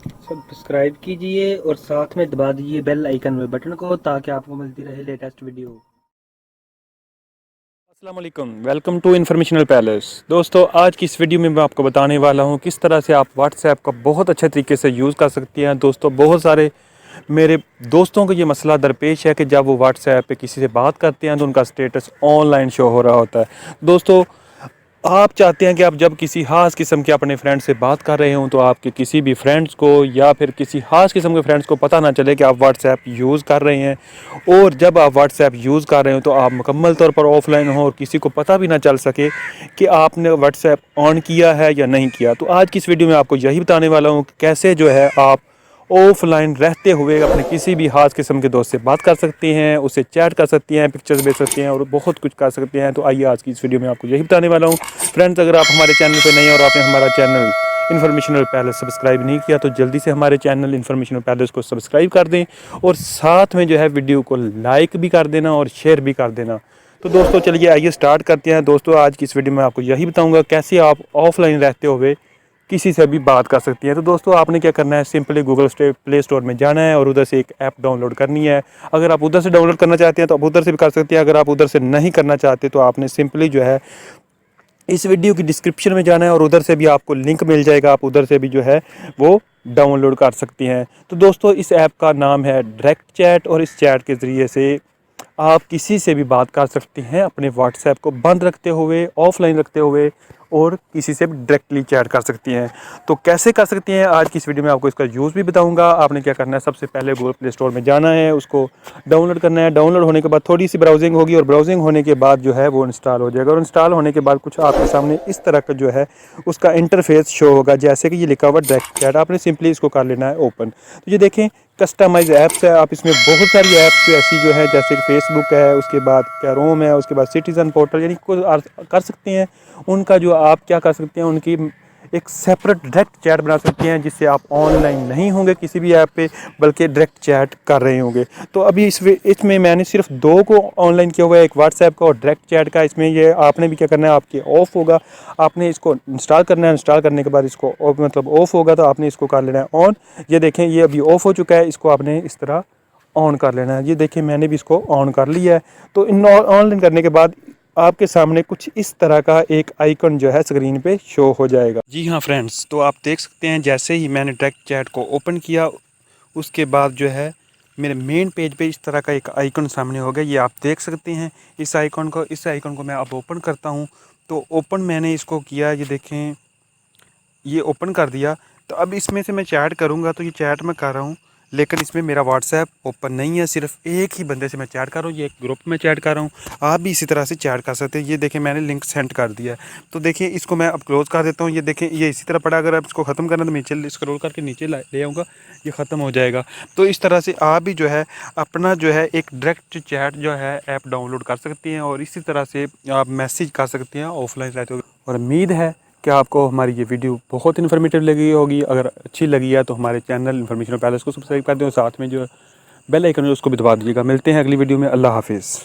Subscribe कीजिए और साथ में दबा दीजिए बेल आइकन में बटन को ताकि आपको मिलती रहे लेटेस्ट वीडियो। अस्सलाम वालेकुम, वेलकम टू इन्फॉर्मेशनल पैलेस। दोस्तों, आज की इस वीडियो में मैं आपको बताने वाला हूं किस तरह से आप व्हाट्सएप का बहुत अच्छे तरीके से यूज़ कर सकती हैं। दोस्तों, बहुत सारे मेरे दोस्तों को ये मसला दरपेश है कि जब वो व्हाट्सएप पे किसी से बात करते हैं तो उनका स्टेटस ऑनलाइन शो हो रहा होता है। दोस्तों, आप चाहते हैं कि आप जब किसी ख़ास किस्म के अपने फ्रेंड से बात कर रहे हों तो आपके किसी भी फ्रेंड्स को या फिर किसी ख़ास किस्म के फ्रेंड्स को पता ना चले कि आप व्हाट्सएप यूज़ कर रहे हैं। और जब आप व्हाट्सएप यूज़ कर रहे हो तो आप मुकम्मल तौर पर ऑफलाइन हो और किसी को पता भी ना चल सके कि आपने व्हाट्सएप ऑन किया है या नहीं किया। तो आज की इस वीडियो में आपको यही बताने वाला हूँ कि कैसे जो है आप ऑफलाइन रहते हुए अपने किसी भी खास किस्म के दोस्त से बात कर सकती हैं, उससे चैट कर सकती हैं, पिक्चर्स भेज सकती हैं और बहुत कुछ कर सकते हैं। तो आइए आज की इस वीडियो में आपको यही बताने वाला हूँ। फ्रेंड्स, अगर आप हमारे चैनल पर नए और आपने हमारा चैनल इन्फॉर्मेशनल पैलेस सब्सक्राइब नहीं किया तो जल्दी से हमारे चैनल इन्फॉर्मेशनल पैलेस को सब्सक्राइब कर दें और साथ में जो है वीडियो को लाइक भी कर देना और शेयर भी कर देना। तो दोस्तों, चलिए आइए स्टार्ट करते हैं। दोस्तों, आज की इस वीडियो में आपको यही बताऊँगा कैसे आप ऑफलाइन रहते हुए किसी से भी बात कर सकती हैं। तो दोस्तों, आपने क्या करना है, सिंपली गूगल प्ले स्टोर में जाना है और उधर से एक ऐप डाउनलोड करनी है। अगर आप उधर से डाउनलोड करना चाहते हैं तो आप उधर से भी कर सकते हैं। अगर आप उधर से नहीं करना चाहते तो आपने सिंपली जो है इस वीडियो की डिस्क्रिप्शन में जाना है और उधर से भी आपको लिंक मिल जाएगा, आप उधर से भी जो है वो डाउनलोड कर सकती हैं। तो दोस्तों, इस ऐप का नाम है डायरेक्ट चैट और इस चैट के ज़रिए से आप किसी से भी बात कर सकते हैं अपने व्हाट्सएप को बंद रखते हुए, ऑफलाइन रखते हुए, और किसी से भी डायरेक्टली चैट कर सकती हैं। तो कैसे कर सकती हैं, आज की इस वीडियो में आपको इसका यूज़ भी बताऊंगा। आपने क्या करना है, सबसे पहले गूगल प्ले स्टोर में जाना है, उसको डाउनलोड करना है। डाउनलोड होने के बाद थोड़ी सी ब्राउजिंग होगी और ब्राउजिंग होने के बाद जो है वो इंस्टॉल हो जाएगा और इंस्टॉल होने के बाद कुछ आपके सामने इस तरह का जो है उसका इंटरफेस शो होगा, जैसे कि ये लिखा हुआ डायरेक्ट चैट। आपने सिंपली इसको कर लेना है ओपन। तो ये देखें, कस्टमाइज ऐप्स है। आप इसमें बहुत सारी ऐप्स जो ऐसी जो है, जैसे कि फेसबुक है, उसके बाद कैरोम है, उसके बाद सिटीज़न पोर्टल, यानी को कर सकते हैं। उनका जो आप क्या कर सकते हैं, उनकी एक सेपरेट डायरेक्ट चैट बना सकते हैं जिससे आप ऑनलाइन नहीं होंगे किसी भी ऐप पे, बल्कि डायरेक्ट चैट कर रहे होंगे। तो अभी इसमें मैंने सिर्फ दो को ऑनलाइन किया हुआ है, एक व्हाट्सएप का और डायरेक्ट चैट का। इसमें ये आपने भी क्या करना है, आपके ऑफ होगा, आपने इसको इंस्टॉल करना है। इंस्टॉल करने के बाद इसको मतलब ऑफ होगा तो आपने इसको कर लेना है ऑन। ये देखें, ये अभी ऑफ हो चुका है, इसको आपने इस तरह ऑन कर लेना है। ये देखें, मैंने भी इसको ऑन कर लिया है। तो इन ऑनलाइन करने के बाद आपके सामने कुछ इस तरह का एक आइकन जो है स्क्रीन पे शो हो जाएगा। जी हाँ फ्रेंड्स, तो आप देख सकते हैं जैसे ही मैंने डायरेक्ट चैट को ओपन किया उसके बाद जो है मेरे मेन पेज पे इस तरह का एक आइकन सामने हो गया। ये आप देख सकते हैं इस आइकन को मैं अब ओपन करता हूँ। तो ओपन मैंने इसको किया, ये देखें, ये ओपन कर दिया। तो अब इसमें से मैं चैट करूँगा, तो ये चैट मैं कर रहा हूँ, लेकिन इसमें मेरा व्हाट्सएप ओपन नहीं है। सिर्फ एक ही बंदे से मैं चैट कर रहा हूँ, ये एक ग्रुप में चैट कर रहा हूँ। आप भी इसी तरह से चैट कर सकते हैं। ये देखें, मैंने लिंक सेंड कर दिया है। तो देखिए, इसको मैं अब क्लोज़ कर देता हूँ। ये देखें, ये इसी तरह पड़ा। अगर आप इसको ख़त्म करना तो नीचे स्क्रॉल करके नीचे ले आऊँगा, ये ख़त्म हो जाएगा। तो इस तरह से आप भी जो है अपना जो है एक डायरेक्ट चैट जो है ऐप डाउनलोड कर सकती हैं और इसी तरह से आप मैसेज कर सकती हैं ऑफलाइन रहते हुए। और उम्मीद है कि आपको हमारी ये वीडियो बहुत इन्फॉर्मेटिव लगी होगी। अगर अच्छी लगी है तो हमारे चैनल इन्फॉर्मेशन पैलेस को सब्सक्राइब कर दें और साथ में जो बेल आइकन है उसको भी दबा दीजिएगा। मिलते हैं अगली वीडियो में। अल्लाह हाफिज़।